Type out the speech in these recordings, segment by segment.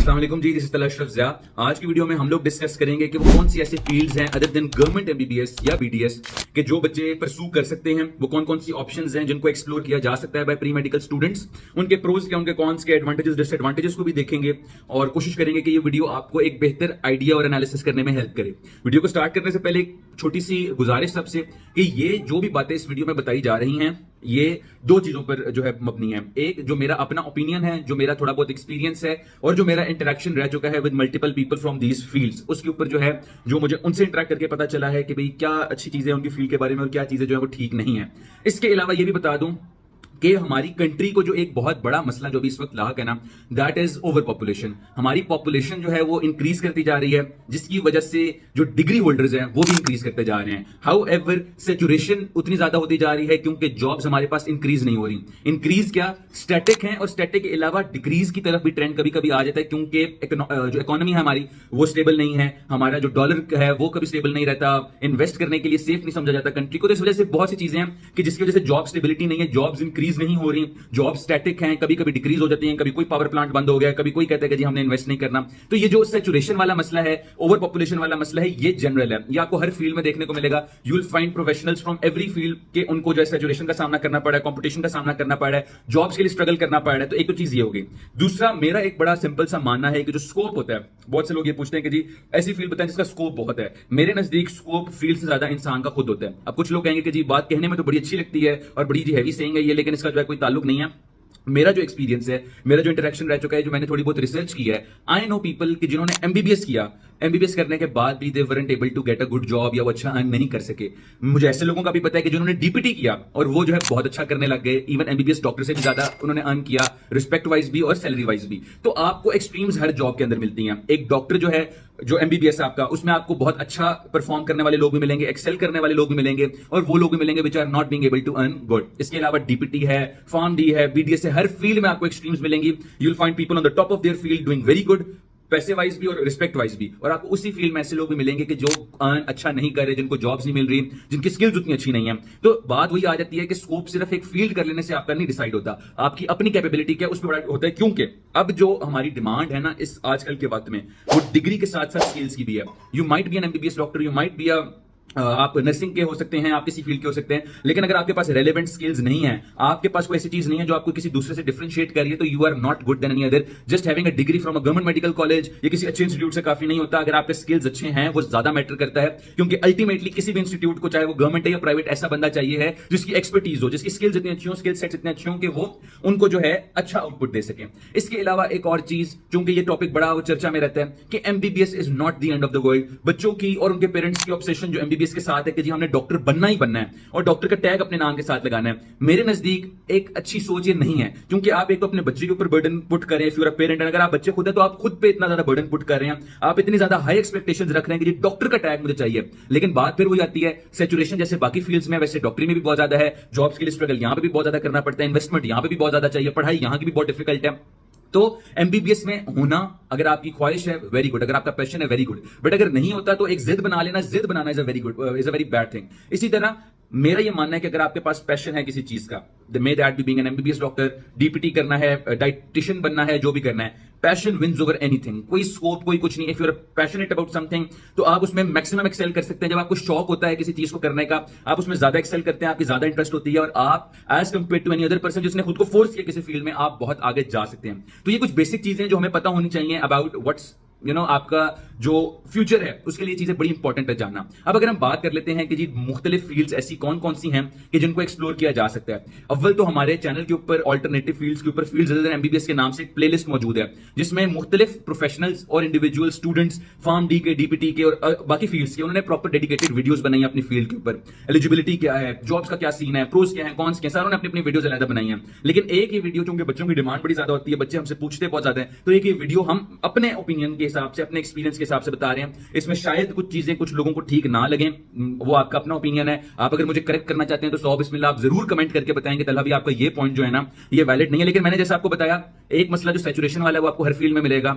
अस्सलाम वालेकुम जी, this is Talat Ashraf Zia. आज की वीडियो में हम लोग डिस्कस करेंगे कि वो कौन सी ऐसी फील्ड्स हैं अदर देन गवर्नमेंट एमबीबीएस या बीडीएस के जो बच्चे परसू कर सकते हैं। वो कौन कौन सी ऑप्शंस हैं जिनको एक्सप्लोर किया जा सकता है बाय प्री मेडिकल स्टूडेंट्स, उनके प्रोज क्या, उनके कॉन्स के, एडवांटेजेस डिसएडवांटेजेस को भी देखेंगे और कोशिश करेंगे कि ये वीडियो आपको एक बेहतर आइडिया और एनालिसिस करने में हेल्प करे। वीडियो को स्टार्ट करने से पहले एक छोटी सी गुजारिश सबसे कि ये जो भी बातें इस वीडियो में बताई जा रही हैं ये दो चीजों पर जो है मबनी है। एक जो मेरा अपना ओपिनियन है, जो मेरा थोड़ा बहुत एक्सपीरियंस है और जो मेरा इंटरेक्शन रह चुका है with multiple people from these fields, उसके ऊपर जो है जो मुझे उनसे इंटरेक्ट करके पता चला है कि भाई क्या अच्छी चीजें उनकी फील्ड के बारे में और क्या चीजें जो है वो ठीक नहीं है। इसके अलावा ये भी बता दूं कि हमारी कंट्री को जो एक बहुत बड़ा मसला जो भी इस वक्त लाक है ना, दैट इज ओवर पॉपुलेशन। हमारी पॉपुलेशन जो है वो इंक्रीज करती जा रही है, जिसकी वजह से जो डिग्री होल्डर्स हैं वो भी इंक्रीज करते जा रहे हैं। हाउ एवर सैचुरेशन उतनी ज्यादा होती जा रही है क्योंकि जॉब्स हमारे पास इंक्रीज नहीं हो रही। इंक्रीज क्या, स्टैटिक है, और स्टैटिक के अलावा डिक्रीज की तरफ भी ट्रेंड कभी कभी आ जाता है क्योंकि जो इकोनॉमी है हमारी वो स्टेबल नहीं है। हमारा जो डॉलर है वो कभी स्टेबल नहीं रहता, इन्वेस्ट करने के लिए सेफ नहीं समझा जाता कंट्री को। तो इस वजह से बहुत सी चीजें हैं कि जिसकी वजह से जॉब स्टेबिलिटी नहीं है, जॉब्स इंक्रीज नहीं हो रही, जॉब स्टैटिक हैं, कभी कभी डिक्रीज हो जाती हैं, कभी कोई पावर प्लांट बंद हो गया, कभी कोई कहता है कि जी हमने इन्वेस्ट नहीं करना। तो ये जो सैचुरेशन वाला मसला है, ओवर पॉपुलेशन वाला मसला है, ये जनरल है, ये आपको हर फील्ड में देखने को मिलेगा। You will find professionals from every field के उनको जो है सैचुरेशन का सामना करना पड़ा है, कंपटीशन का सामना करना पड़ा है, जॉब्स के लिए स्ट्रगल करना पड़ रहा है। तो एक तो चीज ये होगी। दूसरा, मेरा एक बड़ा सिंपल सा मानना है कि जो स्कोप होता है, बहुत से लोग ये पूछते हैं कि जी ऐसी फील्ड बताएं जिसका स्कोप बहुत है। मेरे नजदीक स्कोप फील्ड से ज्यादा इंसान का खुद होता है। अब कुछ लोग कहेंगे कि जी बात कहने में तो बड़ी अच्छी लगती है और बड़ी जी हैवी सेइंग है ये, लेकिन इसका जो है कोई ताल्लुक नहीं है। मेरा जो एक्सपीरियंस है, मेरा जो इंटरेक्शन रह चुका है, जो मैंने थोड़ी बहुत रिसर्च की है, आई नो पीपल कि जिन्होंने एमबीबीएस किया, एमबीबीएस करने के बाद भी they weren't able to get a good job या वो अच्छा अर्न नहीं कर सके। मुझे ऐसे लोगों का भी पता है कि जिन्होंने डीपीटी किया और वो जो है बहुत अच्छा करने लग गए, इवन एमबीबीएस डॉक्टर से भी ज्यादा उन्होंने अर्न किया, रिस्पेक्ट वाइज भी और सैलरी वाइज भी। तो आपको एक्सट्रीम्स हर जॉब के अंदर मिलती हैं। एक डॉक्टर जो है, जो एमबीबीएस आपका, उसमें आपको बहुत अच्छा परफॉर्म करने वाले लोग भी मिलेंगे, एक्सेल करने वाले लोग भी मिलेंगे और वो लोग भी मिलेंगे which are not being able to earn good. इसके अलावा डीपीटी है, फार्म डी है, बीडीएस है, हर फील्ड में आपको एक्सट्रीम्स मिलेंगी। You will find people on the top of their field doing very good, पैसे वाइज भी और रिस्पेक्ट वाइज भी, और आपको उसी फील्ड में ऐसे लोग भी मिलेंगे कि जो अच्छा नहीं कर रहे, जिनको जॉब्स नहीं मिल रही, जिनकी स्किल्स उतनी अच्छी नहीं है। तो बात वही आ जाती है कि स्कोप सिर्फ एक फील्ड कर लेने से आपका नहीं डिसाइड होता, आपकी अपनी कैपेबिलिटी क्या उस पर बड़ा होता है। क्योंकि अब जो हमारी डिमांड है ना इस आजकल के वक्त में, वो डिग्री के साथ साथ स्किल्स की भी है। You might be N MBBS doctor, you might be आप नर्सिंग के हो सकते हैं, आप किसी फील्ड के हो सकते हैं, लेकिन अगर आपके पास रेलेवेंट स्किल्स नहीं है, आपके पास कोई ऐसी चीज नहीं है जो आपको किसी दूसरे से डिफरेंशिएट कर रही है, तो you are not good then any other. Just having a degree from a government medical college या किसी अच्छे इंस्टीट्यूट से काफी नहीं होता। अगर आपके स्किल्स अच्छे हैं वो ज्यादा मैटर करता है, क्योंकि अल्टीमेटली किसी भी इंस्टीट्यूट को, चाहे वो गवर्नमेंट है या प्राइवेट, ऐसा बंदा चाहिए है जिसकी एक्सपर्टीज हो, जिसकी स्किल्स इतनी अच्छी हो, स्किल सेट्स इतने अच्छे हो कि वो उनको जो है अच्छा आउटपुट दे सके। इसके अलावा एक और चीज, चूंकि ये टॉपिक बड़ा चर्चा में रहता है कि MBBS is not the end of the world. बच्चों की और उनके पेरेंट्स की ऑब्सेशन जो एमबीबीएस के साथ है कि जी हमने डॉक्टर बनना ही बनना है और डॉक्टर का टैग अपने नाम के साथ लगाना है, मेरे नजदीक एक अच्छी सोच ये नहीं है। क्योंकि आप एक तो अपने बच्चे के ऊपर बर्डन पुट करें, if you are a parent, अगर आप बच्चे खुद है तो आप खुद पे इतना ज्यादा बर्डन पुट कर रहे हैं, आप इतनी ज्यादा हाई एक्सपेक्टेशंस रख रहे हैं कि जी डॉक्टर का टैग मुझे चाहिए। लेकिन बात फिर वही आती है, सैचुरेशन जैसे बाकी फील्ड्स में वैसे डॉक्टरी में भी बहुत ज्यादा है, जॉब्स के लिए स्ट्रगल यहां पे भी बहुत ज्यादा करना पड़ता है, इन्वेस्टमेंट यहां पे भी बहुत ज्यादा चाहिए, पढ़ाई यहां की भी बहुत डिफिकल्ट है। तो एमबीबीएस में होना, अगर आपकी ख्वाहिश है वेरी गुड, अगर आपका पैशन है वेरी गुड, बट अगर नहीं होता तो एक जिद बना लेना, जिद बनाना is a very bad thing. इसी तरह मेरा ये मानना है कि अगर आपके पास पैशन है किसी चीज का, may that be being an MBBS doctor, DPT करना है, डाइटिशियन बनना है, जो भी करना है, पैशन विंस ओवर एनीथिंग। कोई स्कोप, कोई कुछ नहीं। If you are passionate about something तो आप उसमें मैक्सिमम एक्सेल कर सकते हैं। जब आपको शौक होता है किसी चीज को करने का, आप उसमें ज्यादा एक्सेल करते हैं, आपकी ज्यादा इंटरेस्ट होती है और आप as compare to any other person जिसने खुद को फोर्स किया किसी फील्ड में, आप बहुत आगे जा सकते हैं। तो ये कुछ बेसिक चीजें जो हमें पता होनी चाहिए अबाउट व्हाट्स आपका जो फ्यूचर है, उसके लिए चीजें बड़ी इंपॉर्टेंट है जानना। अब अगर हम बात कर लेते हैं कि जी मुख्तलिफ फील्ड्स ऐसी कौन कौन सी हैं कि जिनको एक्सप्लोर किया जा सकता है। अव्वल तो हमारे चैनल के ऊपर ऑल्टरनेटिव फील्ड्स के ऊपर फील्ड्स अदर देन एमबीबीएस के नाम से एक प्लेलिस्ट मौजूद है, जिसमें मुख्तलिफ प्रोफेशनल्स और इंडिविजुअल स्टूडेंट्स, फार्म डी के, डीपीटी के और बाकी फील्ड्स के, उन्होंने प्रॉपर डेडिकेटेड वीडियोस बनाई अपनी फील्ड के ऊपर। एलिजिबिलिटी क्या है, जॉब्स का क्या सीन है, प्रोज क्या है, कॉन्स क्या है, सारों ने अपनी अपनी वीडियोस अलग बनाई है। लेकिन एक ही वीडियो, क्योंकि बच्चों की डिमांड बड़ी ज्यादा होती है, बच्चे हमसे पूछते बहुत ज्यादा है, तो एक ही वीडियो हम अपने ओपिनियन के हिसाब से, अपने एक्सपीरियंस के हिसाब से बता रहे हैं। इसमें शायद कुछ चीजें कुछ लोगों को ठीक ना लगे, वो आपका अपना ओपिनियन है। आप अगर मुझे करेक्ट करना चाहते हैं तो 100 बिस्मिल्लाह, आप जरूर कमेंट करके बताएंगे तला भी आपका ये पॉइंट जो है ना ये वैलिड नहीं है। लेकिन मैंने जैसे आपको बताया, एक मसला जो सैचुरेशन वाला है वो आपको हर फील्ड में मिलेगा।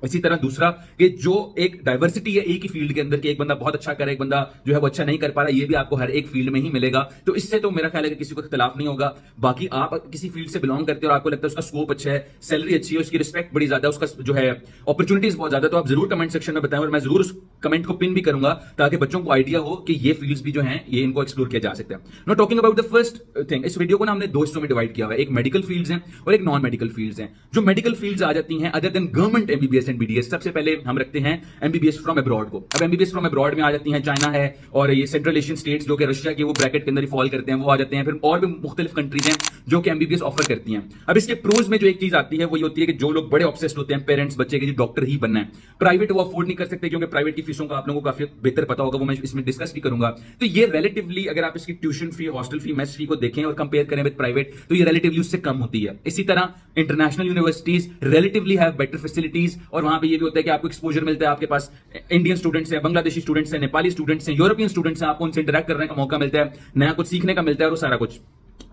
इसी तरह दूसरा कि जो एक डाइवर्सिटी है एक ही फील्ड के अंदर, कि एक बंदा बहुत अच्छा करे, एक बंदा जो है वो अच्छा नहीं कर पा रहा, ये भी आपको हर एक फील्ड में ही मिलेगा। तो इससे तो मेरा ख्याल है कि किसी को इख्तिलाफ नहीं होगा। बाकी आप किसी फील्ड से बिलोंग करते हो और आपको लगता है उसका स्कोप अच्छा है, सैलरी अच्छी है, उसकी रिस्पेक्ट बड़ी ज्यादा, उसका जो है अपॉर्चुनिटीज बहुत ज्यादा, तो आप जरूर कमेंट सेक्शन में बताएं और मैं जरूर उस कमेंट को पिन भी करूंगा ताकि बच्चों को आइडिया हो कि ये फील्ड्स भी जो हैं ये इनको एक्सप्लोर किया जा सकता है। Now talking about the first thing, इस वीडियो को ना हमने दो हिस्सों में डिवाइड किया हुआ है, एक मेडिकल फील्ड्स हैं और एक नॉन मेडिकल फील्ड्स हैं। जो मेडिकल फील्ड्स आ जाती हैं other than government MBBS and BDS, सबसे पहले हम रखते हैं एमबीबीएस फ्रॉम अब्रॉड को। अब एमबीबीएस फ्रॉम अब्रॉड में आ जाती हैं चाइना है और ये सेंट्रल एशियन स्टेट्स जो कि रशिया के वो ब्रैकेट के अंदर ही फॉल करते हैं, वो आ जाते हैं। फिर और भी मुख्तलिफ कंट्रीज हैं जो कि एमबीबीएस ऑफर करती हैं। अब इसके प्रोज में जो एक चीज आती है वो ये होती है कि जो लोग बड़े ऑब्सेस्ड होते हैं पेरेंट्स बच्चे के डॉक्टर ही बनना है, प्राइवेट वो अफोर्ड नहीं कर सकते क्योंकि प्राइवेट की फीसों का आप लोगों को काफी बेहतर पता होगा, वो मैं इसमें डिस्कस भी करूंगा। तो ये रिलेटिवली अगर आप इसकी tuition fee, hostel fee, mess fee को देखें और कंपेयर करें विद प्राइवेट, तो ये रिलेटिवली उससे कम होती है। इसी तरह international universities relatively have better facilities और वहां पे ये भी होता है कि आपको एक्सपोजर मिलता है, आपके पास इंडियन स्टूडेंट्स हैं, बांग्लादेशी स्टूडेंट्स हैं, नेपाली स्टूडेंट्स हैं, यूरोपियन स्टूडेंट्स हैं, आपको उनसे इंटरेक्ट करने का मौका मिलता है, नया कुछ सीखने का मिलता है और वो सारा कुछ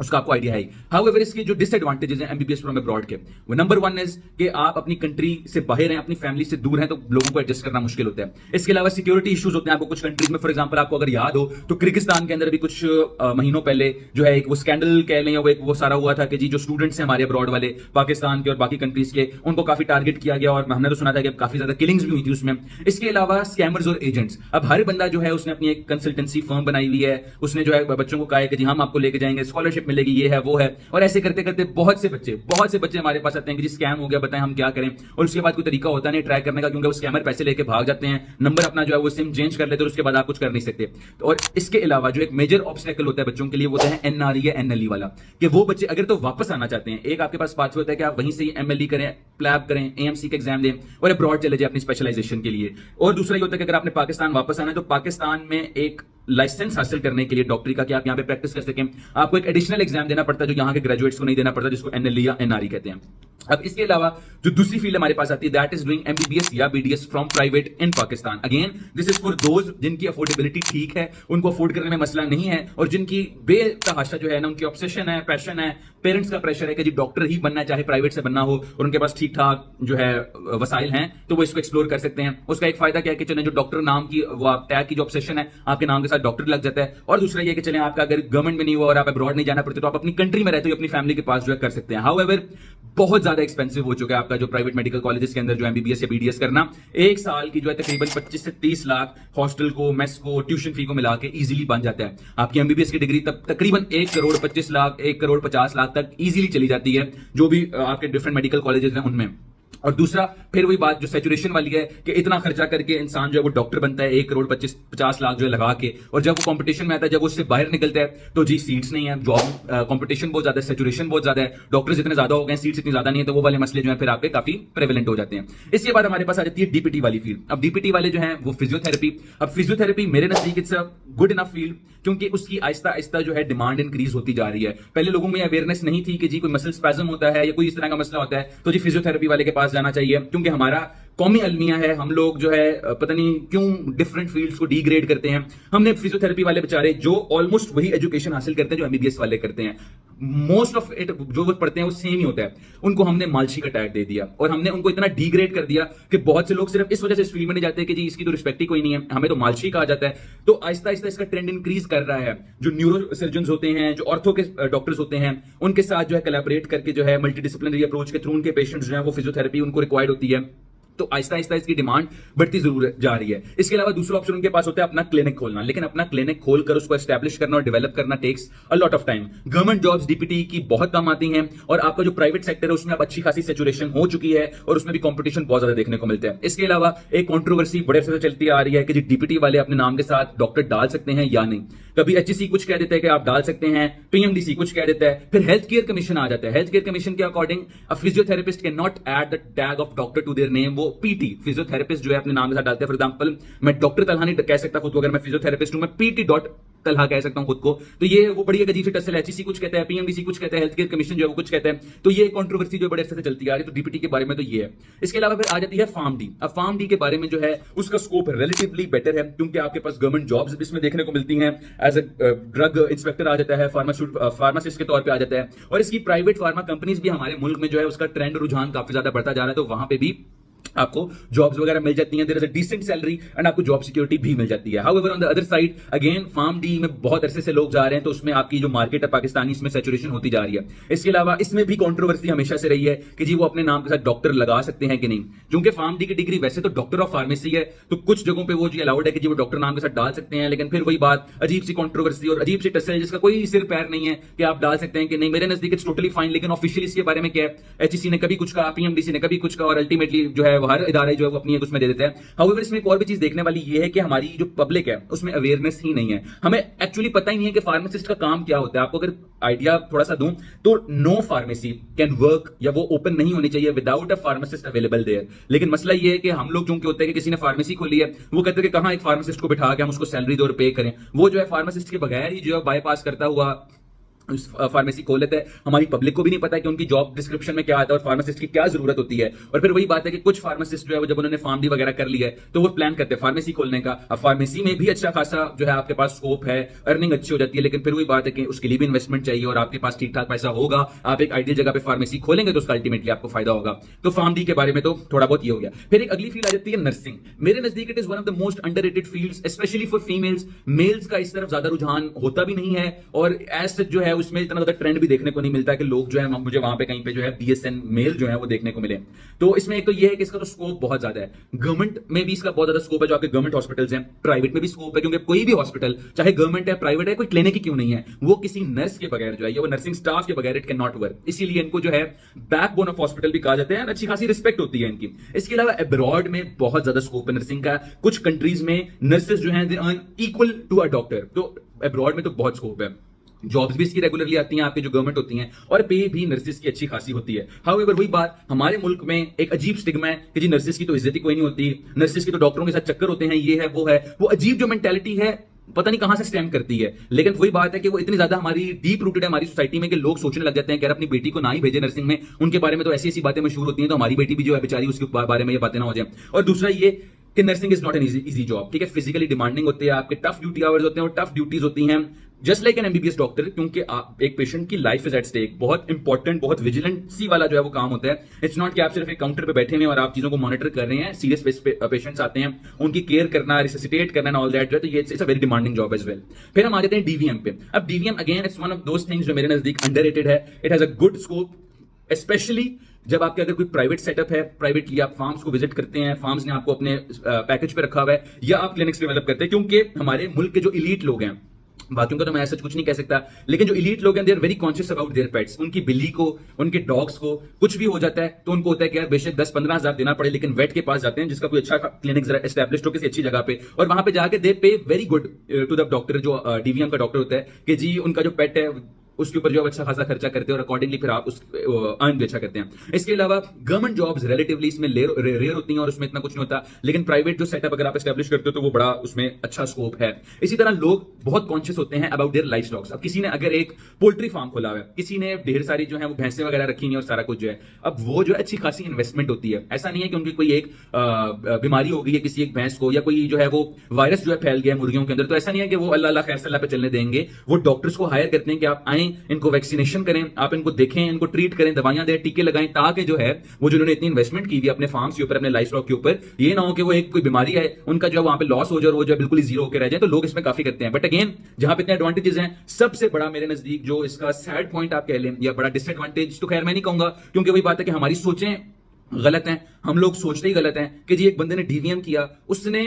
उसका आपको आइडिया है। हाउएवर इसके जो डिसएडवांटेजेस हैं एमबीबीएस फ्रॉम अब्रॉड के, वो नंबर 1 इज कि आप अपनी कंट्री से बाहर हैं, अपनी फैमिली से दूर हैं, तो लोगों को एडजस्ट करना मुश्किल होता है। इसके अलावा सिक्योरिटी इश्यूज होते हैं आपको कुछ कंट्रीज में। फॉर एग्जांपल आपको अगर याद हो तो किर्गिस्तान के अंदर भी कुछ महीनों पहले जो है एक वो स्कैंडल कह लें, वो सारा हुआ था कि जी जो स्टूडेंट्स हैं हमारे अब्रॉड वाले पाकिस्तान के और बाकी कंट्रीज के, उनको काफी टारगेट किया गया और हमने तो सुना था कि काफी ज्यादा किलिंग्स भी हुई थी उसमें। इसके अलावा स्कैमर्स और एजेंट्स, अब हर बंदा जो है उसने अपनी एक कंसल्टेंसी फर्म बनाई हुई है, उसने जो है बच्चों को कहा है कि जी हम आपको लेके जाएंगे, स्कॉलरशिप मिलेगी, ये है वो है, और ऐसे करते करते बहुत से बच्चे हमारे पास आते हैं कि जी स्कैम हो गया, बताएं हम क्या करें। और उसके बाद कोई तरीका होता नहीं ट्राई करने का क्योंकि वो स्कैमर पैसे लेके भाग जाते हैं, नंबर अपना जो है वो सिम चेंज कर लेते हैं और उसके बाद आप कुछ कर नहीं सकते। और इसके अलावा जो एक मेजर ऑब्स्टेकल होता है बच्चों के लिए वो होता है एनआरई या एनएलई वाला, कि वो बच्चे अगर तो वापस आना चाहते हैं, एक आपके पास पाथवे होता है कि आप वहीं से एमएलई करें, प्लैब करें, एएमसी का एग्जाम दें और अब्रॉड चले जाए अपनी स्पेशलाइजेशन के लिए। और दूसरा ये होता है कि अगर आपने पाकिस्तान वापस आना है तो पाकिस्तान में एक लाइसेंस हासिल करने के लिए डॉक्टरी का, कि आप यहां पे प्रैक्टिस कर सकें, आपको एक एडिशनल एग्जाम देना पड़ता है जो यहां के ग्रेजुएट्स को नहीं देना पड़ता, जिसको एनएलई या एनआरई कहते हैं। अब इसके अलावा जो दूसरी फील्ड हमारे पास आती है दैट इज डूइंग एमबीबीएस या BDS from private in Pakistan. Again this is for those जिनकी अफोर्डेबिलिटी ठीक है, उनको अफोर्ड करने में मसला नहीं है और जिनकी बेतहाशा जो है ना, उनकी ऑब्सेशन है, पैशन है, पेरेंट्स का प्रेशर है कि जी डॉक्टर ही बनना है चाहे प्राइवेट से बनना हो, और उनके पास ठीक ठाक जो है वसाइल हैं, तो वो इसको एक्सप्लोर कर सकते हैं। उसका एक फायदा क्या है कि चले जो डॉक्टर नाम की वो आप टैग की जो ऑब्सेशन है आपके नाम के साथ डॉक्टर लग जाता है। और दूसरा ये कि चले आपका अगर गवर्नमेंट में नहीं हुआ और आप अब्रॉड नहीं जाना पड़ता तो आप अपनी कंट्री में रहते हो, अपनी फैमिली के पास जो है कर सकते हैं। हाउएवर बहुत ज्यादा एक्सपेंसिव हो चुका है आपका जो प्राइवेट मेडिकल कॉलेजेस के अंदर जो एमबीबीएस या बीडीएस करना। एक साल की जो है तकरीबन 25 से 30 लाख हॉस्टल को, मेस को, ट्यूशन फी को मिला के इजीली बन जाता है। आपकी एमबीबीएस की डिग्री तब तकरीबन 1 करोड़ 25 लाख, 1 करोड़ 50 लाख तक इजीली चली जाती है जो भी आपके डिफरेंट मेडिकल कॉलेजेस हैं उनमें। और दूसरा फिर वही बात जो सैचुरेशन वाली है कि इतना खर्चा करके इंसान जो है वो डॉक्टर बनता है 1 करोड़ 50 लाख जो है लगा के, और जब वो कंपटीशन में आता है, जब वो उससे बाहर निकलता है तो जी सीट्स नहीं है, जॉब कंपटीशन बहुत ज्यादा है, सैचुरेशन बहुत ज्यादा है, डॉक्टर्स इतने ज्यादा हो गए, सीट्स इतनी ज्यादा नहीं है, तो वो वाले मसले जो है फिर आपके काफी प्रेवलेंट हो जाते हैं। इसके बाद हमारे पास आ जाती है डीपीटी वाली फील्ड। अब डीपीटी वाले जो है वो फिजियोथेरेपी। अब फिजियोथेरेपी मेरे नजदीक it's a good enough field क्योंकि उसकी आहिस्ता आहिस्ता जो है डिमांड इंक्रीज होती जा रही है। पहले लोगों में अवेयरनेस नहीं थी कि जी कोई मसल स्पैज्म होता है या कोई इस तरह का मसला होता है तो जी फिजियोथेरेपी वाले के पास जाना चाहिए, क्योंकि हमारा कौमी अलमिया है, हम लोग जो है पता नहीं क्यों डिफरेंट फील्ड्स को डिग्रेड करते हैं। हमने फिजियोथेरेपी वाले बेचारे जो ऑलमोस्ट वही एजुकेशन हासिल करते हैं जो एमबीबीएस वाले करते हैं, मोस्ट ऑफ इट जो वो पढ़ते हैं वो सेम ही होता है, उनको हमने मालशी का टैग दे दिया और हमने उनको इतना डिग्रेड कर दिया कि बहुत से लोग सिर्फ इस वजह से इस फील्ड में नहीं जाते कि जी इसकी तो रिस्पेक्ट ही कोई नहीं है, हमें तो मालशी कहा जाता है। तो आहिस्ता आहिस्ता इसका ट्रेंड इंक्रीज कर रहा है। जो न्यूरो सर्जन होते हैं, जो ऑर्थो के डॉक्टर्स होते हैं, उनके साथ जो है कोलैबोरेट करके जो है मल्टीडिसिप्लिनरी अप्रोच के थ्रू उनके पेशेंट्स जो है वो फिजियोथेरेपी उनको रिक्वायर्ड होती है। तो आहिस्ता आहिस्ता इसकी डिमांड बढ़ती जरूर जा रही है। इसके अलावा दूसरा ऑप्शन उनके पास होता है अपना क्लिनिक खोलना, लेकिन अपना क्लिनिक खोलकर उसको एस्टैब्लिश करना और डेवलप करना takes a lot of time. Government jobs DPT की बहुत कम आती हैं और आपका जो प्राइवेट सेक्टर है उसमें अब अच्छी खासी सैचुरेशन हो चुकी है और उसमें भी कंपटीशन बहुत ज्यादा देखने को मिलता है। इसके अलावा एक कंट्रोवर्सी बड़े से चलती आ रही है कि डीपीटी वाले अपने नाम के साथ डॉक्टर डाल सकते हैं या नहीं। कभी एचईसी कुछ कह देता है कि आप डाल सकते हैं, पीएमडीसी कुछ कह देता है, फिर हेल्थ केयर कमीशन आ जाता है। हेल्थ केयर कमीशन के according a physiotherapist can not add the tag of doctor to their name. वो पीटी फिजियोथेरेपिस्ट जो है अपने नाम के साथ डालते हैं। फॉर एग्जांपल मैं डॉक्टर तलहा नहीं कह सकता खुद को, अगर मैं फिजियोथेरेपिस्ट हूं मैं पीटी डॉट तलहा कह सकता हूं खुद को। तो ये वो बड़ी अजीब सी टसल है। एचईसी कुछ कहता है, पीएमडीसी कुछ कहता है, हेल्थ केयर कमीशन जो है वो कुछ कहता है। तो ये कंट्रोवर्सी जो बड़े से चलती आ रही है। तो डीपीटी के बारे में तो ये है। इसके अलावा फिर आ जाती है फार्म डी। अब फार्म डी के बारे में जो है उसका स्कोप रिलेटिवली बेटर है क्योंकि आपके पास गवर्नमेंट जॉब्स इसमें देखने को मिलती हैं। एज अ ड्रग इंस्पेक्टर आ जाता है, फार्मासिस्ट के तौर पर आ जाता है, और इसकी प्राइवेट फार्मा कंपनीज भी हमारे मुल्क में जो है उसका ट्रेंड रुझान काफी ज्यादा बढ़ता जा रहा है। तो वहां पे भी आपको जॉब्स वगैरह मिल जाती हैं, there is a decent salary and आपको जॉब सिक्योरिटी भी मिल जाती है। However on the other side again Pharm D में बहुत अरसे से लोग जा रहे हैं, तो उसमें आपकी जो मार्केट है पाकिस्तानी, इसमें सैचुरेशन होती जा रही है। इसके अलावा इसमें भी कंट्रोवर्सी हमेशा से रही है कि जी वो अपने नाम के साथ डॉक्टर लगा सकते हैं कि नहीं, क्योंकि फार्म डी की डिग्री वैसे तो डॉक्टर ऑफ फार्मेसी है, तो कुछ जगहों पे वो जी अलाउड है कि जी वो डॉक्टर नाम के साथ डाल सकते हैं, लेकिन फिर वही बात अजीब सी कंट्रोवर्सी और अजीब सी टसल जिसका कोई सिर पैर नहीं है कि आप डाल सकते हैं कि नहीं। मेरे नजदीक इट्स टोटली फाइन, लेकिन ऑफिशियली इसके बारे में क्या है, एचईसी ने कभी कुछ कहा, पीएमडीसी ने कभी कुछ कहा, और अल्टीमेटली जो है हर इदारे जो है वो अपनी उसमें दे देते हैं। हाउएवर इसमें एक और भी चीज देखने वाली ये है कि हमारी जो पब्लिक है उसमें अवेयरनेस ही नहीं है, हमें एक्चुअली पता ही नहीं है कि फार्मासिस्ट का काम क्या होता है। आपको अगर आइडिया थोड़ा सा दूं तो नो फार्मेसी कैन वर्क, या वो ओपन नहीं होनी चाहिए without a pharmacist available there. लेकिन मसला ये है कि हम लोग चूंकि होते हैं कि किसी ने फार्मेसी खोली है, वो कहते हैं कि कहां एक फार्मासिस्ट को बिठा के हम उसको सैलरी दो और पे करें, वो जो है फार्मासिस्ट के बगैर ही जो है बाईपास करता हुआ फार्मेसी खोल लेता है। हमारी पब्लिक को भी नहीं पता कि उनकी जॉब डिस्क्रिप्शन में क्या आता है और फार्मासिस्ट की क्या जरूरत होती है। और फिर वही बात है कि कुछ फार्मासिस्ट जो है वो जब उन्होंने फार्म डी वगैरह कर लिया है तो वो प्लान करते हैं फार्मेसी खोलने का। अब फार्मेसी में भी अच्छा खासा जो है आपके पास स्कोप है, अर्निंग अच्छी हो जाती है, लेकिन फिर वही बात है कि उसके लिए भी इन्वेस्टमेंट चाहिए और आपके पास ठीक ठाक पैसा होगा, आप एक आइडियल जगह पे फार्मेसी खोलेंगे तो उसका अल्टीमेटली आपको फायदा होगा। तो फार्म डी के बारे में तो थोड़ा बहुत ये हो गया। फिर एक अगली फील्ड आ जाती है नर्सिंग। मेरे नजदीक it is one of the most underrated fields, especially for females. Males का इस तरफ ज्यादा रुझान होता भी नहीं है, और एज सच जो है उसमें इतना ज्यादा ट्रेंड भी देखने को नहीं मिलता कि लोग जो है मुझे वहां पे कहीं पे जो है बीएसएन मेल जो है वो देखने को मिले। तो इसमें एक तो ये है कि इसका तो स्कोप बहुत ज्यादा है, गवर्नमेंट में भी इसका बहुत ज्यादा स्कोप है, जो आपके गवर्नमेंट हॉस्पिटल्स हैं, प्राइवेट में भी स्कोप है, क्योंकि कोई भी हॉस्पिटल चाहे गवर्नमेंट है प्राइवेट है, कोई क्लिनिक ही क्यों नहीं है, वो किसी नर्स के बगैर जो है या वो नर्सिंग स्टाफ के बगैर इट कैन नॉट वर्क। इसीलिए इनको जो है बैकबोन ऑफ हॉस्पिटल भी कहा जाता है, अच्छी खासी रिस्पेक्ट होती है इनकी। इसके अलावा अब्रॉड में बहुत ज्यादा स्कोप है नर्सिंग का। कुछ कंट्रीज में नर्सेस जो है they earn equal to a doctor, तो अब्रॉड में तो बहुत स्कोप है। जॉब्स भी इसकी रेगुलरली आती हैं आपकी जो गवर्नमेंट होती हैं, और पे भी नर्सिस की अच्छी खासी होती है। हाउएवर वही बात, हमारे मुल्क में एक अजीब स्टिग्मा है कि जी नर्सिस की तो इज्जत ही कोई नहीं होती, नर्सिस की तो डॉक्टरों के साथ चक्कर होते हैं, ये है वो है। वो अजीब जो मेंटेलिटी है पता नहीं कहां से स्टेम करती है, लेकिन वही बात है कि वो इतनी ज्यादा हमारी डीप रूटेड है हमारी सोसाइटी में कि लोग सोचने लग जाते हैं कि यार अपनी बेटी को ना ही भेजे नर्सिंग में, उनके बारे में तो ऐसी ऐसी बातें मशहूर होती हैं, तो हमारी बेटी भी जो है बेचारी उसके बारे में ये बातें ना हो जाए। और दूसरा ये कि nursing is not an easy job, ठीक है, फिजिकली डिमांडिंग होती है, आपके टफ ड्यूटी आवर्स होते हैं और टफ ड्यूटीज होती हैं just like an MBBS doctor, क्योंकि एक पेशेंट की लाइफ इज एट स्टेक। बहुत इंपॉर्टेंट, बहुत विजिलेंसी वाला जो है वो काम होता है। इट्स नॉट कि आप सिर्फ एक काउंटर पे बैठे हैं और आप चीजों को मॉनिटर कर रहे हैं। सीरियस पेशेंट्स आते हैं, उनकी केयर करना, रिससिटेट करना, ऑल दैट जो है, तो ये it's a very demanding job as well. फिर हम आ जाते हैं डीवीएम पे। अब DVM again it's one of those things जो मेरे नजदीक अंडररेटेड है। It has a good scope, especially जब आपके अगर कोई प्राइवेट सेटअप है, प्राइवेटली आप फार्म्स को विजिट करते हैं, फार्म्स ने आपको अपने पैकेज पे रखा हुआ है, या आप क्लिनिक्स डेवलप करते हैं, क्योंकि हमारे मुल्क के जो इलीट लोग हैं, बाकियों का तो मैं ऐसा कुछ नहीं कह सकता, लेकिन जो इलीट लोग हैं they are very conscious about their pets. उनकी बिल्ली को, उनके डॉग्स को कुछ भी हो जाता है तो उनको होता है कि यार बेशक 10-15 हजार देना पड़े, लेकिन वेट के पास जाते हैं जिसका कोई अच्छा क्लिनिक एस्टैब्लिश्ड हो किसी अच्छी जगह पे, और वहां पे जाके they pay very good to the doctor, जो डीवीएम का डॉक्टर होता है, कि जी उनका जो पेट है उसके ऊपर जो आप अच्छा खासा खर्चा करते हैं और अकॉर्डिंगली फिर आप उस अर्न भी अच्छा करते हैं। इसके अलावा गवर्नमेंट जॉब्स रिलेटिवली इसमें रेयर होती हैं और उसमें इतना कुछ नहीं होता, लेकिन प्राइवेट जो सेटअप अगर आप एस्टैब्लिश करते हो तो वो बड़ा उसमें अच्छा स्कोप है। इसी तरह लोग बहुत कॉन्शियस होते हैं अबाउट देयर लाइफ स्टॉक्स। अब किसी ने अगर एक पोल्ट्री फार्म खोला हुआ है, किसी ने ढेर सारी जो है वो भैंसें वगैरह रखी नहीं और सारा कुछ जो है, अब वो जो है अच्छी खासी इन्वेस्टमेंट होती है। ऐसा नहीं है कि उनकी कोई एक बीमारी हो गई है किसी एक भैंस को, या कोई जो है वो वायरस जो है फैल गया मुर्गियों के अंदर, तो ऐसा नहीं है कि वो अल्लाह अल्लाह खैर सल्लाह पे चलने देंगे। वो डॉक्टर्स को हायर करते हैं कि आप आए, इनको वैक्सीनेशन करें, आप इनको देखें, इनको ट्रीट करें, दवाइयां दें, टीके लगाएं, ताकि जो है वो जो उन्होंने इतनी इन्वेस्टमेंट की हुई अपने फार्म्स के ऊपर, अपने लाइफ स्टॉक के ऊपर, ये ना हो कि वो एक कोई बीमारी है उनका जो वहां पे लॉस हो जाए और वो जो बिल्कुल ही जीरो होकर रह जाए। तो लोग इसमें काफी करते हैं। बट अगेन जहां पे इतने एडवांटेजेस हैं, सबसे बड़ा मेरे नजदीक जो इसका सैड पॉइंट आप कह लें या बड़ा डिसएडवांटेज, तो खैर मैं नहीं कहूंगा, क्योंकि वही बात है कि हमारी सोचें गलत हैं, हम लोग सोचते ही गलत हैं कि जी एक बंदे ने डीवीएम किया, उसने,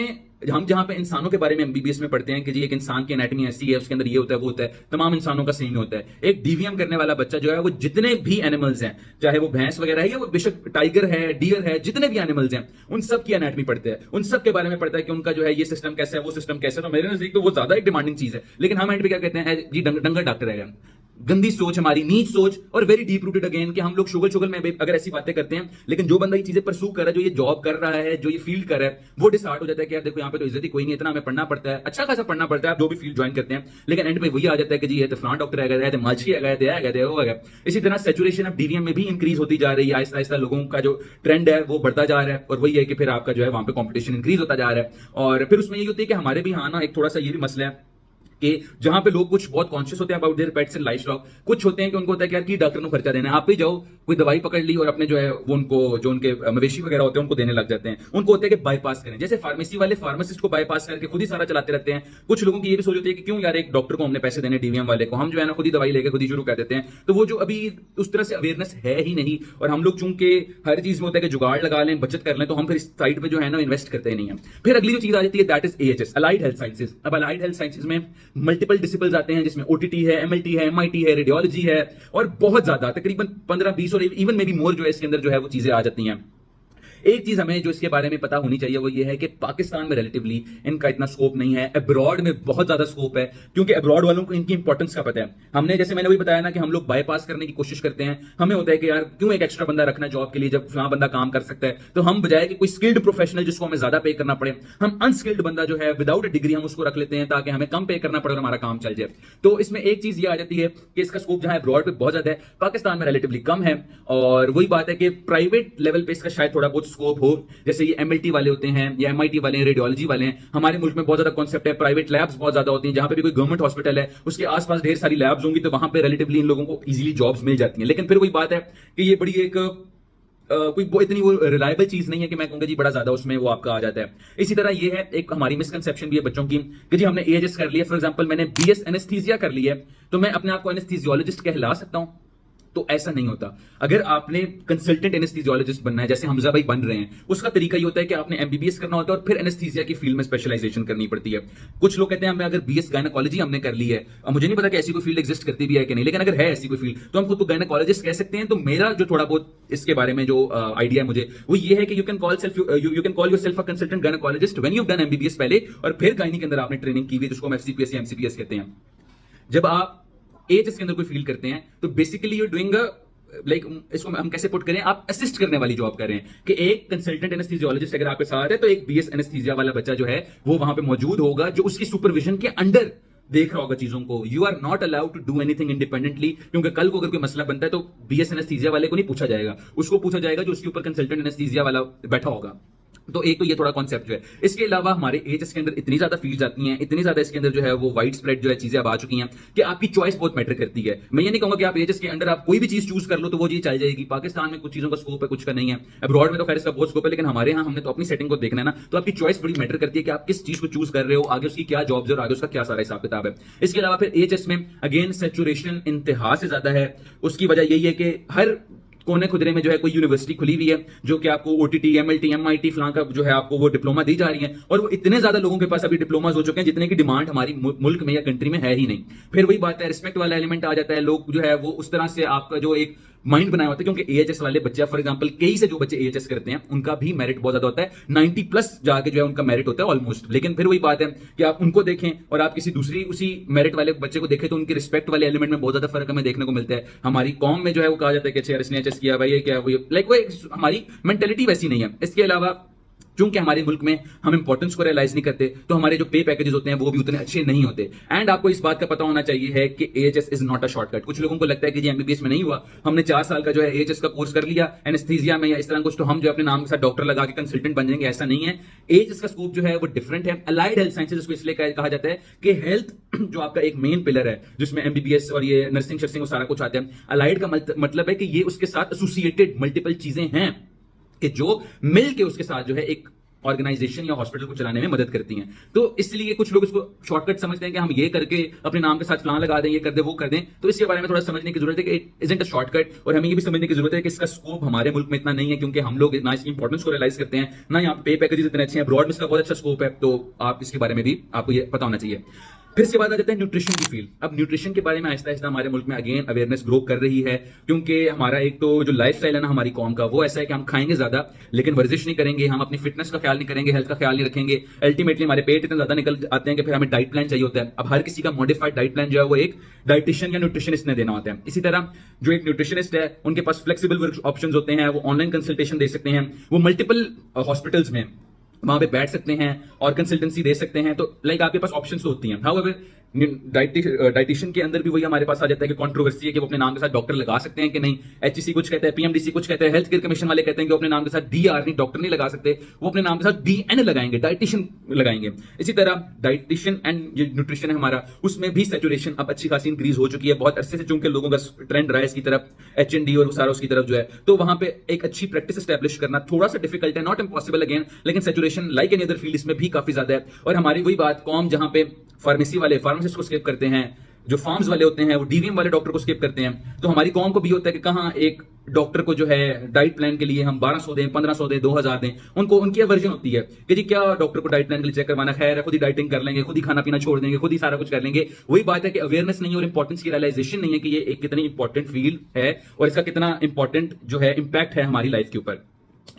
हम जहां पे इंसानों के बारे में एमबीबीएस में पढ़ते हैं कि जी एक इंसान की एनाटॉमी ऐसी है, उसके अंदर ये होता है वो होता है, तमाम इंसानों का सेम होता है। एक डीवीएम करने वाला बच्चा जो है वो जितने भी एनिमल्स हैं, चाहे वो भैंस वगैरह है या वो बेशक टाइगर है, डियर है, जितने भी एनिमल्स हैं, उन सब की एनाटॉमी पढ़ते हैं, उन सब के बारे में पढ़ता है कि उनका जो है ये सिस्टम कैसा है, वो सिस्टम कैसा है। तो मेरे नजदीक तो वो ज्यादा एक डिमांडिंग चीज है। लेकिन हम एंड पे क्या कहते हैं, जी डंगर डॉक्टर है। गंदी सोच, हमारी नीच सोच, और वेरी डीप रूटेड अगेन कि हम लोग शुगल में अगर ऐसी बातें करते हैं, लेकिन जो बंदा ये चीजें परसू कर रहा है, जो ये जॉब कर रहा है, जो ये फील्ड कर रहा है, वो डिसहार्ट हो जाता है कि यार देखो यहाँ पे तो इज्जत ही कोई नहीं, इतना हमें पढ़ना पड़ता है, अच्छा खासा पढ़ना पड़ता है, आप जो भी फील्ड ज्वाइन करते हैं, लेकिन एंड में वही आ जाता है कि जी ये तो फलाना डॉक्टर आ गया, माछी आ गया, वो आ गया। इसी तरह सैचुरेशन ऑफ डीवीएम में भी इंक्रीज होती जा रही है, आहिस्ता आहिस्ता लोगों का जो ट्रेंड है वो बढ़ता जा रहा है, और वही है कि फिर आपका जो है वहां पे कॉम्पिटिशन इंक्रीज होता जा रहा है। और फिर उसमें ये होती है कि हमारे भी हाँ ना एक थोड़ा सा ये भी मसला है कि जहां पे लोग कुछ बहुत कॉन्शियस होते हैं about their pets and lifestyle, कुछ होते हैं कि उनको होता है कि यार की डॉक्टर को खर्चा देना है, आप भी जाओ कोई दवाई पकड़ ली और अपने जो है वो उनको जो उनके मवेशी वगैरह होते हैं उनको देने लग जाते हैं। उनको होता है कि बाईपास करें, जैसे फार्मेसी वाले फार्मासिस्ट को बाईपास करके खुद ही सारा चलाते रहते हैं। कुछ लोगों की ये भी सोच होती है कि क्यों यार एक डॉक्टर को हमने पैसे देने डीवीएम वाले को, हम जो है ना खुद ही दवाई लेके खुद ही शुरू कर देते हैं। तो वो जो अभी उस तरह से अवेयरनेस है ही नहीं, और हम लोग चूंकि हर चीज में होता है कि जुगाड़ लगा लें, बचत कर लें, तो हम फिर इस साइड पे जो है ना इन्वेस्ट करते ही नहीं है। फिर अगली जो चीज आ जाती है that is AHS, allied health sciences. अब अलाइड हेल्थ साइंसेज में मल्टीपल डिसिप्लिन्स आते हैं, जिसमें ओटीटी है, एमएलटी है, एमआईटी है, रेडियोलॉजी है, और बहुत ज्यादा तकरीबन 15-20 और इवन में भी मोर जो है इसके अंदर जो है वो चीजें आ जाती हैं। एक चीज हमें जो इसके बारे में पता होनी चाहिए वो ये है कि पाकिस्तान में रिलेटिवली इनका इतना स्कोप नहीं है, अब्रॉड में बहुत ज्यादा स्कोप है, क्योंकि अब्रॉड वालों को इनकी इंपॉर्टेंस का पता है। हमने जैसे मैंने वही बताया ना कि हम लोग बाईपास करने की कोशिश करते हैं, हमें होता है कि यार क्यों एक एक्स्ट्रा बंदा रखना जॉब के लिए जब फलां बंदा काम कर सकता है। तो हम बजाय कि कोई स्किल्ड प्रोफेशनल जिसको हमें ज्यादा पे करना पड़े, हम अनस्किल्ड बंदा जो है विदाउट डिग्री हम उसको रख लेते हैं ताकि हमें कम पे करना पड़े और हमारा काम चल जाए। तो इसमें एक चीज ये आ जाती है कि इसका स्कोप जहां अब्रॉड पे बहुत ज्यादा है, पाकिस्तान में रिलेटिवली कम है। और वही बात है कि प्राइवेट लेवल पे इसका शायद थोड़ा बहुत स्कोप हो, जैसे ये एमएलटी वाले होते हैं या एमआईटी वाले हैं, रेडियोलॉजी वाले हैं। हमारे मुल्क में बहुत ज्यादा कॉन्सेप्ट है, प्राइवेट लैब्स बहुत ज्यादा होती हैं, जहां पे भी कोई गवर्नमेंट हॉस्पिटल है उसके आसपास ढेर सारी लैब्स होंगी, तो वहां पे रिलेटिवली इन लोगों को इजीली जॉब्स मिल जाती हैं। लेकिन फिर वही बात है कि ये बड़ी एक कोई वो इतनी वो रिलायबल चीज नहीं है कि मैं कहूंगा जी बड़ा ज्यादा उसमें वो आपका आ जाता है। इसी तरह ये है एक हमारी मिसकंसेप्शन भी है बच्चों की कि जी हमने एएचएस कर लिया, फॉर एग्जांपल मैंने बीएस एनेस्थीसिया कर लिया है तो मैं अपने आप को एनेस्थीसियोलॉजिस्ट कहला सकता हूं। तो ऐसा नहीं होता। अगर आपने कंसल्टेंट एनेस्थीसियोलॉजिस्ट बनना है, जैसे हमजा भाई बन रहे हैं, उसका तरीका ये होता है कि आपने एमबीबीएस करना होता है और फिर एनेस्थीसिया की फील्ड में स्पेशलाइजेशन करनी पड़ती है। कुछ लोग कहते हैं हमें अगर बीएस गायनेकोलॉजी हमने कर ली है, अब मुझे नहीं पता कि ऐसी कोई फील्ड एग्जिस्ट करती भी है कि नहीं, लेकिन अगर है ऐसी कोई फील्ड तो हम खुद को गायनेकोलॉजिस्ट कह सकते हैं। तो मेरा जो थोड़ा बहुत इसके बारे में जो आइडिया है मुझे वो ये है कि you can call yourself a consultant gynaecologist when you have done MBBS पहले, और फिर गायनी के अंदर आपने ट्रेनिंग की हुई जिसको हम एफसीपीएस या एमसीपीएस कहते हैं। जब आप एएचएस के अंदर कोई फील्ड करते हैं तो बेसिकली यू डूइंग लाइक इसको हम कैसे पुट करें, आप असिस्ट करने वाली जॉब कर रहे हैं कि एक कंसल्टेंट एनेस्थीसियोलॉजिस्ट अगर आपके साथ है तो एक बीएस एनेस्थीसिया वाला बच्चा जो है वो वहां पे मौजूद होगा जो उसकी सुपरविजन के अंडर देख रहा होगा चीजों को। You are not allowed to do anything independently, क्योंकि कल को अगर कोई मसला बनता है तो बीएस एनेस्थीसिया वाले को नहीं पूछा जाएगा, उसको पूछा जाएगा जो उसके ऊपर कंसल्टेंट एनेस्थीसिया वाला बैठा होगा। तो एक तो ये थोड़ा कॉन्सेप्ट जो है। इसके अलावा हमारे एएचएस के अंदर इतनी ज्यादा फील्ड्स आती हैं, इतनी ज्यादा इसके अंदर जो है वो वाइड स्प्रेड जो है चीजें अब आ चुकी हैं कि आपकी चॉइस बहुत मैटर करती है। मैं ये नहीं कहूंगा कि आप एएचएस के अंदर आप कोई भी चीज चूज कर लो तो वो चीज चल जाएगी। पाकिस्तान में कुछ चीजों का स्कोप है, कुछ का नहीं है। अब्रॉड में तो खैर इसका बहुत स्कोप है, लेकिन हमारे यहाँ हमने तो अपनी सेटिंग को देखना है ना, तो आपकी चॉइस बड़ी मैटर करती है कि आप किस चीज को चूज कर रहे हो, आगे उसकी क्या जॉब्स है और आगे उसका क्या सारा हिसाब किताब है। इसके अलावा फिर एएचएस में अगेन सैचुरेशन इंतहा से ज्यादा है। उसकी वजह यही है कि हर कोने खुदरे में जो है कोई यूनिवर्सिटी खुली हुई है जो कि आपको ओटीटी, एमएलटी, एमआईटी फलां का जो है आपको वो डिप्लोमा दी जा रही है, और वो इतने ज्यादा लोगों के पास अभी डिप्लोमास हो चुके हैं जितने की डिमांड हमारी मुल्क में या कंट्री में है ही नहीं। फिर वही बात है, रिस्पेक्ट वाला एलिमेंट आ जाता है। लोग जो है वो उस तरह से आपका जो एक माइंड बनाया होता है, क्योंकि एएचएस वाले बच्चे फॉर एग्जांपल कई से जो बच्चे एएचएस करते हैं उनका भी मेरिट बहुत ज्यादा होता है, 90+ जाके जो है उनका मेरिट होता है ऑलमोस्ट। लेकिन फिर वही बात है कि आप उनको देखें और आप किसी दूसरी उसी मेरिट वाले बच्चे को देखें तो उनके रिस्पेक्ट वाले एलिमेंट में बहुत ज्यादा फर्क हमें देखने को मिलता है। हमारी कौम में जो है वो कहा जाता है कि यार इसने एचएस किया भाई, ये क्या वो लाइक वो हमारी मेंटेलिटी वैसी नहीं है। इसके अलावा चूंकि हमारे मुल्क में हम इंपॉर्टेंस को रियलाइज नहीं करते तो हमारे जो पे पैकेजेस होते हैं वो भी उतने अच्छे नहीं होते। एंड आपको इस बात का पता होना चाहिए है कि AHS is not a shortcut. कुछ लोगों को लगता है कि जी एमबीबीएस में नहीं हुआ, हमने 4 साल का जो है एएचएस का कोर्स कर लिया एनेस्थीसिया में या इस तरह कुछ, तो हम जो अपने नाम के साथ डॉक्टर लगा के कंसल्टेंट बन जाएंगे, ऐसा नहीं है। एएचएस का स्कोप जो है वो डिफरेंट है। अलाइड हेल्थ साइंसेज इसको इसलिए कहा जाता है कि हेल्थ जो आपका एक मेन पिलर है जिसमें एमबीबीएस और ये नर्सिंग शर्सिंग वो सारा कुछ आता है, अलाइड का मतलब है कि ये उसके साथ एसोसिएटेड मल्टीपल चीजें हैं कि जो मिल के उसके साथ जो है एक ऑर्गेनाइजेशन या हॉस्पिटल को चलाने में मदद करती हैं। तो इसलिए कुछ लोग इसको शॉर्टकट समझते हैं कि हम ये करके अपने नाम के साथ फलां लगा दें, ये कर दें, वो कर दें। तो इसके बारे में थोड़ा समझने की जरूरत है कि इट इजंट अ शॉर्टकट, और हमें ये भी समझने की जरूरत है कि इसका स्कोप हमारे मुल्क में इतना नहीं है, क्योंकि हम लोग ना इसकी इंपॉर्टेंस को रियलाइज करते हैं, ना यहाँ पे पैकेजेस इतने अच्छे हैं। ब्रॉड में इसका बहुत अच्छा स्कोप है, तो आप इसके बारे में भी आपको ये पता होना चाहिए। फिर से बात आ जाता है न्यूट्रिशन की फील्ड। अब न्यूट्रिशन के बारे में आहिस्ता आहिस्ता हमारे मुल्क में अगेन अवेयरनेस ग्रो कर रही है, क्योंकि हमारा एक तो जो लाइफस्टाइल है ना हमारी कौम का, वो ऐसा है कि हम खाएंगे ज्यादा लेकिन वर्जिश नहीं करेंगे, हम अपनी फिटनेस का ख्याल नहीं करेंगे, हेल्थ का ख्याल नहीं रखेंगे। अल्टीमेटली हमारे पेट इतना ज्यादा निकल आते हैं कि फिर हमें डाइट प्लान चाहिए होता है। अब हर किसी का मॉडिफाइड डाइट प्लान जो है वो एक डाइटिशियन या न्यूट्रिशनिस्ट ने देना होता है। इसी तरह जो एक न्यूट्रिशनिस्ट है उनके पास फ्लेक्सिबल वर्क ऑप्शन होते हैं, वो ऑनलाइन कंसल्टेशन दे सकते हैं, वो मल्टीपल हॉस्पिटल्स में वहां पे बैठ सकते हैं और कंसल्टेंसी दे सकते हैं। तो लाइक आपके पास ऑप्शंस तो होती हैं। हाउएवर डाइटिशियन के अंदर भी वही हमारे पास आ जाता है कि कंट्रोवर्सी है कि वो अपने नाम के साथ डॉक्टर लगा सकते हैं कि नहीं। एचईसी कुछ कहता है, पीएमडीसी कुछ कहता है, हेल्थ केयर कमीशन वाले कहते हैं कि वो अपने नाम के साथ डीआर नहीं, डॉक्टर नहीं लगा सकते, वो अपने नाम के साथ डीएन लगाएंगे, डाइटिशियन लगाएंगे। इसी तरह डाइटिशियन एंड जो न्यूट्रिशन है हमारा, उसमें भी सैचुरेशन अब अच्छी खासी इंक्रीज हो चुकी है बहुत अरसे से, चूंकि लोगों का ट्रेंड रहा है इसकी तरफ, एचएनडी और सारा उसकी तरफ जो है, तो वहां पे एक अच्छी प्रैक्टिस एस्टैब्लिश करना थोड़ा सा डिफिकल्ट है, नॉट इम्पॉसिबल अगेन, लेकिन saturation like any other field इसमें भी काफी ज्यादा है। और हमारी वही बात, कॉम जहां पे फार्मेसी वाले फार्मासिस्ट को स्किप करते हैं, जो फार्म्स वाले होते हैं वो डीवीएम वाले डॉक्टर को स्किप करते हैं, तो हमारी कॉम को भी होता है कि कहां एक डॉक्टर को जो है डाइट प्लान के लिए हम 1200 दें, 1500 दें, 2000 दें, उनको उनकी वर्जन होती है कि जी क्या डॉक्टर को डाइट प्लान के लिए चेक करवाना, खैर खुद ही डाइटिंग कर लेंगे, खुद ही खाना पीना छोड़ देंगे, खुद ही सारा कुछ कर लेंगे। वही बात है कि अवेयरनेस नहीं है और इंपॉर्टेंस की रियलाइजेशन नहीं है कि ये एक कितनी इंपॉर्टेंट फील्ड है और इसका कितना इंपॉर्टेंट जो है इंपैक्ट है हमारी लाइफ के ऊपर।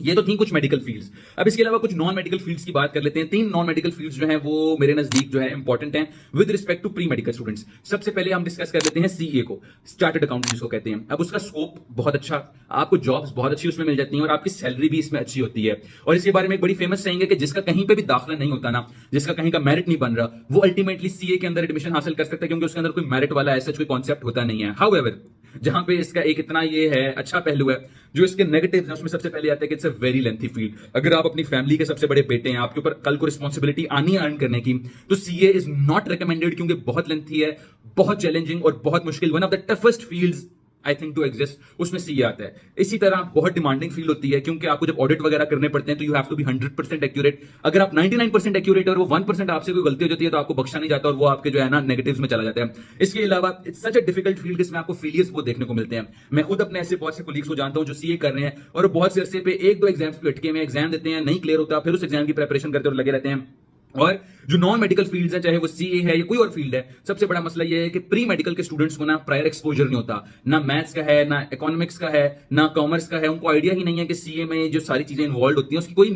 ये तो थी कुछ मेडिकल फील्ड्स। अब इसके अलावा कुछ नॉन मेडिकल फील्ड्स की बात कर लेते हैं। 3 नॉन मेडिकल फील्ड्स जो हैं वो मेरे नजदीक जो है इंपॉर्टेंट हैं with respect to pre medical students. सबसे पहले हम डिस्कस कर लेते हैं सीए को, चार्टर्ड अकाउंटेंट जिसको कहते हैं। अब उसका स्कोप बहुत अच्छा, आपको जॉब्स बहुत अच्छी उसमें मिल जाती हैं और आपकी सैलरी भी इसमें अच्छी होती है। और इसके बारे में एक बड़ी फेमस saying है कि जिसका कहीं पे भी दाखिला नहीं होता ना, जिसका कहीं का मेरिट नहीं बन रहा, वो अल्टीमेटली सीए के अंदर एडमिशन हासिल कर सकता है, क्योंकि उसके अंदर कोई मेरिट वाला ऐसा कोई कॉन्सेप्ट होता नहीं है। हाउएवर जहां पे इसका एक इतना ये है अच्छा पहलू है, जो इसके नेगेटिव है उसमें सबसे पहले आता है कि it's a very lengthy field. अगर आप अपनी फैमिली के सबसे बड़े बेटे हैं, आपके ऊपर कल को रिस्पॉन्सिबिलिटी आनी है अर्न करने की, तो सीए इज नॉट रिकमेंडेड, क्योंकि बहुत लेंथी है, बहुत चैलेंजिंग और बहुत मुश्किल, one of the toughest fields I think to exist, उसमें सीए आता है। इसी तरह बहुत डिमांडिंग फील्ड होती है, क्योंकि आपको जब ऑडिट वगैरह करने पड़ते हैं तो you have to be 100% accurate. अगर आप 99% एक्यूरेट और वो 1% आपसे कोई गलती हो जाती है तो आपको बख्शा नहीं जाता और वो आपके जो है ना नेगेटिव्स में चला जाता है। इसके अलावा it's such a difficult field जिसमें आपको फेलियर्स बहुत देखने को मिलते हैं। मैं खुद अपने ऐसे बहुत से कोलीग्स को जानता हूं जो सीए कर रहे हैं और बहुत से अरसे पे 1-2 एग्जाम्स पे अटके में, एग्जाम देते हैं, नहीं क्लियर होता, फिर उस एग्जाम की प्रिपरेशन करते और लगे रहते हैं। और जो नॉन मेडिकल फील्ड्स हैं, चाहे वो सीए है या कोई और फील्ड है, सबसे बड़ा मसला ये है कि प्री मेडिकल के स्टूडेंट्स को ना प्रायर एक्सपोजर नहीं होता, ना मैथ्स का है, ना इकोनॉमिक्स का है, ना कॉमर्स का है। उनको आइडिया ही नहीं है कि सीए में जो सारी चीजें इन्वॉल्व होती हैं उसकी कोई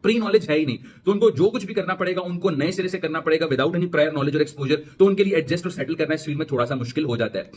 प्री नॉलेज है ही नहीं। तो उनको जो कुछ भी करना पड़ेगा उनको नए सिरे से करना पड़ेगा विदाउट एनी प्रायर नॉलेज और एक्सपोजर। तो उनके लिए एडजस्ट और सेटल करना इस फील्ड में थोड़ा सा मुश्किल हो जाता है।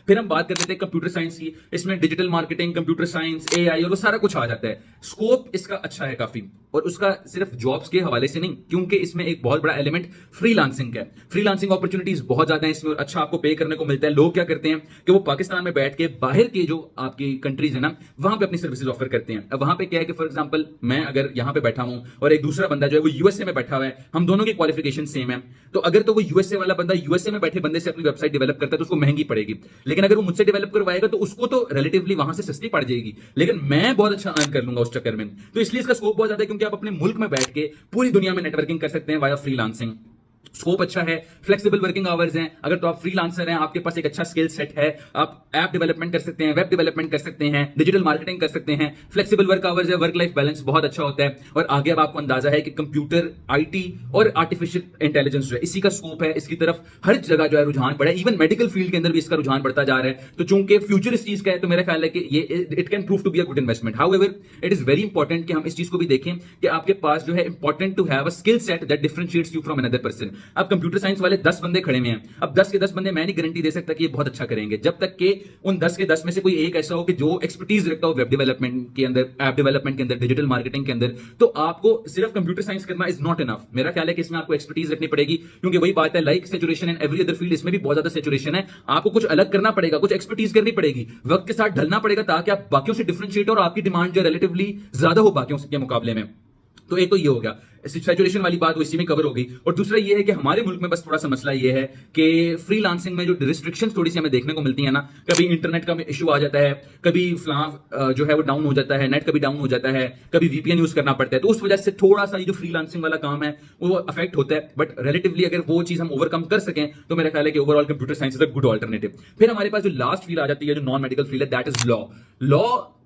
फिर हम बात कर लेते हैं कंप्यूटर साइंस की। इसमें digital marketing, computer science, AI और वो सारा कुछ आ जाता है। स्कोप इसका अच्छा है काफी, और उसका सिर्फ जॉब्स के हवाले से नहीं, क्योंकि इसमें एक बहुत बड़ा एलिमेंट फ्रीलांसिंग का है। फ्रीलांसिंग अपॉर्चुनिटीज बहुत ज्यादा है इसमें और अच्छा आपको पे करने को मिलता है। लोग क्या करते हैं कि वो पाकिस्तान में बैठ के बाहर के जो आपकी कंट्रीज है ना, वहां पे अपनी सर्विसेज ऑफर करते हैं। अब वहां पे क्या है कि फॉर एग्जांपल मैं अगर यहां पे बैठा हूं और एक दूसरा बंदा जो है वो यूएसए में बैठा हुआ है, हम दोनों की क्वालिफिकेशन सेम है, तो अगर तो वो यूएसए वाला बंदा यूएसए में बैठे बंदे से अपनी वेबसाइट डेवलप करता है तो उसको महंगी पड़ेगी, लेकिन अगर वो मुझसे डेवलप करवाएगा तो उसको तो रिलेटिवली वहां से सस्ती पड़ जाएगी, लेकिन मैं बहुत अच्छा अर्न कर लूंगा उस चक्कर में। तो इसलिए इसका स्कोप बहुत ज्यादा है, क्योंकि आप अपने मुल्क में बैठ के पूरी दुनिया में नेटवर्किंग कर सकते हैं वाया फ्रीलांसिंग। स्कोप अच्छा है, फ्लेक्सिबल वर्किंग आवर्स हैं। अगर तो आप फ्रीलांसर हैं, आपके पास एक अच्छा स्किल सेट है, आप ऐप डेवलपमेंट कर सकते हैं, वेब डेवलपमेंट कर सकते हैं, डिजिटल मार्केटिंग कर सकते हैं, फ्लेक्सिबल वर्क आवर्स है, वर्क लाइफ बैलेंस बहुत अच्छा होता है। और आगे अब आपको अंदाजा है कि कंप्यूटर, आईटी और आर्टिफिशियल इंटेलिजेंस जो है इसी का स्कोप है, इसकी तरफ हर जगह जो है रुझान बढ़ा है। इवन मेडिकल फील्ड के अंदर भी इसका रुझान बढ़ता जा रहा है। तो चूंकि फ्यूचर इस चीज का है, तो मेरा ख्याल है कि ये it can prove to be a good investment. However it is very important कि हम इस चीज को भी देखें कि आपके पास जो है important to have a skill set that differentiates you from another person. अब कंप्यूटर साइंस वाले 10 बंदे खड़े हुए हैं, अब 10 के 10 बंदे मैं नहीं गारंटी दे सकता कि ये बहुत अच्छा करेंगे, जब तक कि उन 10 के 10 में से कोई एक ऐसा हो कि जो एक्सपर्टीज रखता हो वेब डेवलपमेंट के अंदर, ऐप डेवलपमेंट के अंदर, डिजिटल मार्केटिंग के अंदर। तो आपको सिर्फ कंप्यूटर साइंस करना इज नॉट इनफ। मेरा ख्याल है कि इसमें आपको एक्सपर्टीज रखनी पड़ेगी, क्योंकि वही बात है, like saturation in every other field, इसमें भी बहुत ज्यादा सैचुरेशन है। आपको कुछ अलग करना पड़ेगा, कुछ एक्सपर्टीज करनी पड़ेगी, वक्त के साथ ढलना पड़ेगा, ताकि आप बाकियों से डिफरेंशिएट और आपकी डिमांड जो रिलेटिवली ज्यादा हो बाकियों के मुकाबले में। तो एक तो ये हो गया, सैचुरेशन वाली बात वो इसी में कवर हो गई। और दूसरा ये है कि हमारे मुल्क में बस थोड़ा सा मसला ये है कि फ्रीलांसिंग में जो रिस्ट्रिक्शंस थोड़ी सी हमें देखने को मिलती है ना, कभी इंटरनेट का इशू आ जाता है, कभी जो है वो डाउन हो जाता है, नेट कभी डाउन हो जाता है, कभी वीपीएन यूज करना पड़ता है, तो उस वजह से थोड़ा सा ये जो फ्रीलांसिंग वाला काम है वो अफेक्ट होता है। बट रिलेटिवली अगर वो चीज हम ओवरकम कर सकें तो मेरा ख्याल है कि overall computer science is a good alternative. फिर हमारे पास जो लास्ट फील्ड आ जाती है, जो नॉन मेडिकल फील्ड है, दैट इज लॉ। लॉ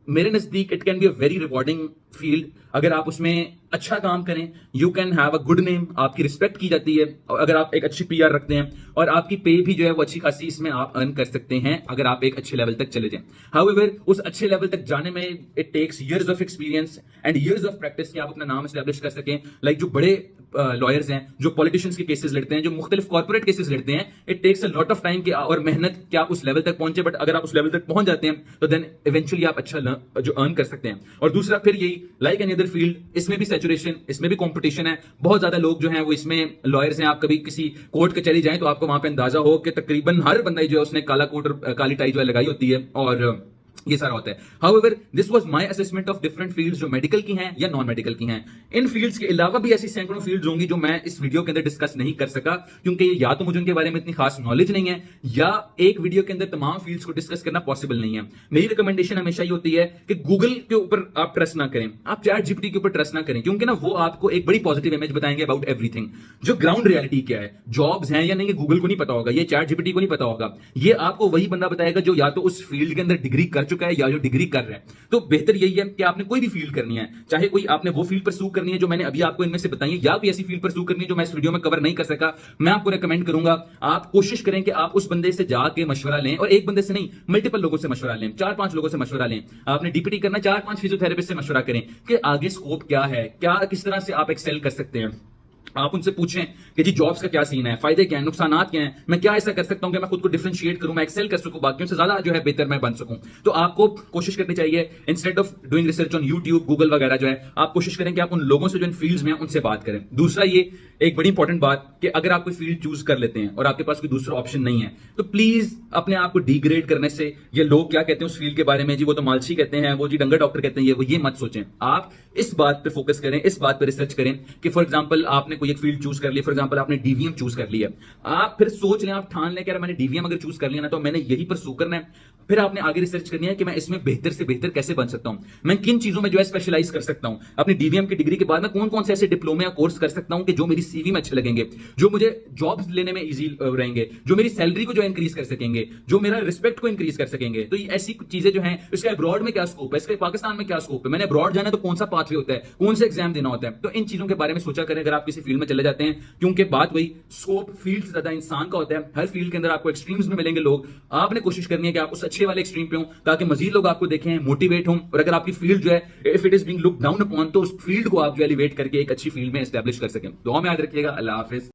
मेरे नजदीक it can be a very rewarding field. अगर आप उसमें अच्छा काम करें, you can have a good name, आपकी रिस्पेक्ट की जाती है, और अगर आप एक अच्छी पीआर रखते हैं और आपकी पे भी जो है वो अच्छी खासी इसमें आप अर्न कर सकते हैं अगर आप एक अच्छे लेवल तक चले जाएं। हाउएवर उस अच्छे लेवल तक जाने में it takes years of experience and years of practice कि आप अपना नाम एस्टैब्लिश कर सकें। लाइक जो बड़े लॉयर्स हैं, जो पॉलिटिशियंस के केसेस लड़ते हैं, जो मुख्तलिफ कॉर्पोरेट केसेस लड़ते हैं, it takes a lot of time और मेहनत कि आप उस लेवल तक पहुंचे। बट अगर आप उस लेवल तक पहुंच जाते हैं तो देन इवेंचुअली आप अच्छा जो अर्न कर सकते हैं। और दूसरा फिर यही, लाइक एनी अदर फील्ड, इसमें भी सैचुरेशन, इसमें भी कंपटीशन है, बहुत ज्यादा लोग जो हैं वो इसमें लॉयर्स हैं। आप कभी किसी कोर्ट कचहरी जाएं तो आपको वहां पे अंदाजा हो कि तकरीबन हर बंदा जो है उसने काला कोट और काली टाई जो है लगाई होती है, और ये सारा होता है। However this was my assessment of different fields जो मेडिकल की हैं या नॉन मेडिकल की हैं। इन फील्ड्स के अलावा भी ऐसी सैकड़ों फील्ड्स होंगी जो मैं इस वीडियो के अंदर डिस्कस नहीं कर सका, क्योंकि या तो मुझे उनके बारे में इतनी खास नॉलेज नहीं है, या एक वीडियो के अंदर तमाम फील्ड्स को डिस्कस करना पॉसिबल नहीं है। मेरी रिकमेंडेशन हमेशा ही होती है कि गूगल के ऊपर आप ट्रस्ट ना करें, आप चैट जीपीटी के ऊपर ट्रस्ट ना करें, क्योंकि ना वो आपको एक बड़ी पॉजिटिव इमेज बताएंगे अबाउट एवरीथिंग। जो ग्राउंड रियलिटी क्या है, जॉब्स हैं या नहीं, गूगल को नहीं पता होगा, ये चैट जीपीटी को नहीं पता होगा। ये आपको वही बंदा बताएगा जो या तो उस फील्ड के अंदर डिग्री कर चुका है या जो डिग्री कर रहे हैं। तो बेहतर यही है कि आपने कोई भी फील्ड करनी है, चाहे कोई आपने वो फील्ड परस्यू करनी है जो मैंने अभी आपको इनमें से बताई है, या कोई ऐसी फील्ड परस्यू करनी है जो मैं इस वीडियो में कवर नहीं कर सका, मैं आपको रेकमेंड करूंगा आप कोशिश करें कि आप उस बंदे से जाके मशवरा लें, और एक बंदे से नहीं, मल्टीपल लोगों से मशवरा लें, 4-5 लोगों से मशवरा लें। आपने डीपीटी करना, 4-5 फिजियोथेरेपिस्ट से मशवरा करें कि आगे स्कोप क्या है, क्या किस तरह से आप एक्सेल कर सकते हैं। आप उनसे पूछें कि जी जॉब्स का क्या सीन है, फायदे क्या है, नुकसानात क्या हैं, मैं क्या ऐसा कर सकता हूं कि मैं खुद को डिफरेंशिएट करूं, मैं एक्सेल कर सकूं, बाकियों से ज्यादा जो है बेहतर मैं बन सकूं। तो आपको कोशिश करनी चाहिए, instead of doing research on YouTube, Google वगैरह जो है, आप कोशिश करें कि आप उन लोगों से जो इन फील्ड्स में हैं उनसे बात करें। दूसरा ये एक बड़ी इंपॉर्टेंट बात कि अगर आप कोई फील्ड चूज कर लेते हैं और आपके पास कोई दूसरा ऑप्शन नहीं है, तो प्लीज अपने आप को डिग्रेड करने से, ये लोग क्या कहते हैं उस फील्ड के बारे में, जी वो तो मालशी कहते हैं, वो जी डंगर डॉक्टर कहते हैं, ये मत सोचें। आप इस बात पे फोकस करें, इस बात पे रिसर्च करें कि फॉर एग्जांपल आपने कोई एक फील्ड चूज कर ली, फॉर एग्जांपल आपने डीवीएम चूज कर लिया, आप फिर सोच लें, आप ठान लें कि मैंने डीवीएम अगर चूज कर लिया ना तो मैंने यही परस्यू करना है। फिर आपने आगे रिसर्च करनी है कि मैं इसमें बेहतर से बेहतर कैसे बन सकता हूं, मैं किन चीजों में जो है स्पेशलाइज कर सकता हूं। अपनी डीवीएम की डिग्री के बाद मैं कौन कौन से ऐसे डिप्लोमे या कोर्स कर सकता हूं कि जो मेरी सीवी में अच्छे लगेंगे, जो मुझे जॉब्स लेने में इजी रहेंगे, जो मेरी सैलरी को जो इंक्रीज कर सकेंगे, जो मेरा रिस्पेक्ट को इंक्रीज कर सकेंगे। तो ये ऐसी चीजें जो हैं, इसका अब्रॉड में क्या स्कोप है, इसका पाकिस्तान में क्या स्कोप है, मैंने अब्रॉड जाना है तो कौन सा पाथवे होता है, कौन सा एग्जाम देना होता है। तो इन चीजों के बारे में सोचा करें अगर आप किसी फील्ड में चले जाते हैं, क्योंकि बात वही स्कोप फील्ड से ज्यादा इंसान का होता है। हर फील्ड के अंदर आपको एक्सट्रीम्स में मिलेंगे लोग, आपने कोशिश करनी है कि आप उस अच्छे वाले एक्सट्रीम पे हो ताकि मजीद लोग आपको देखें, मोटिवेट हों। और अगर आपकी फील्ड जो है if it is being looked down upon, तो उस फील्ड को आप जो एलिवेट करके एक अच्छी फील्ड में एस्टैब्लिश कर सकें। दुआ में याद रखिएगा। अल्लाह हाफिज।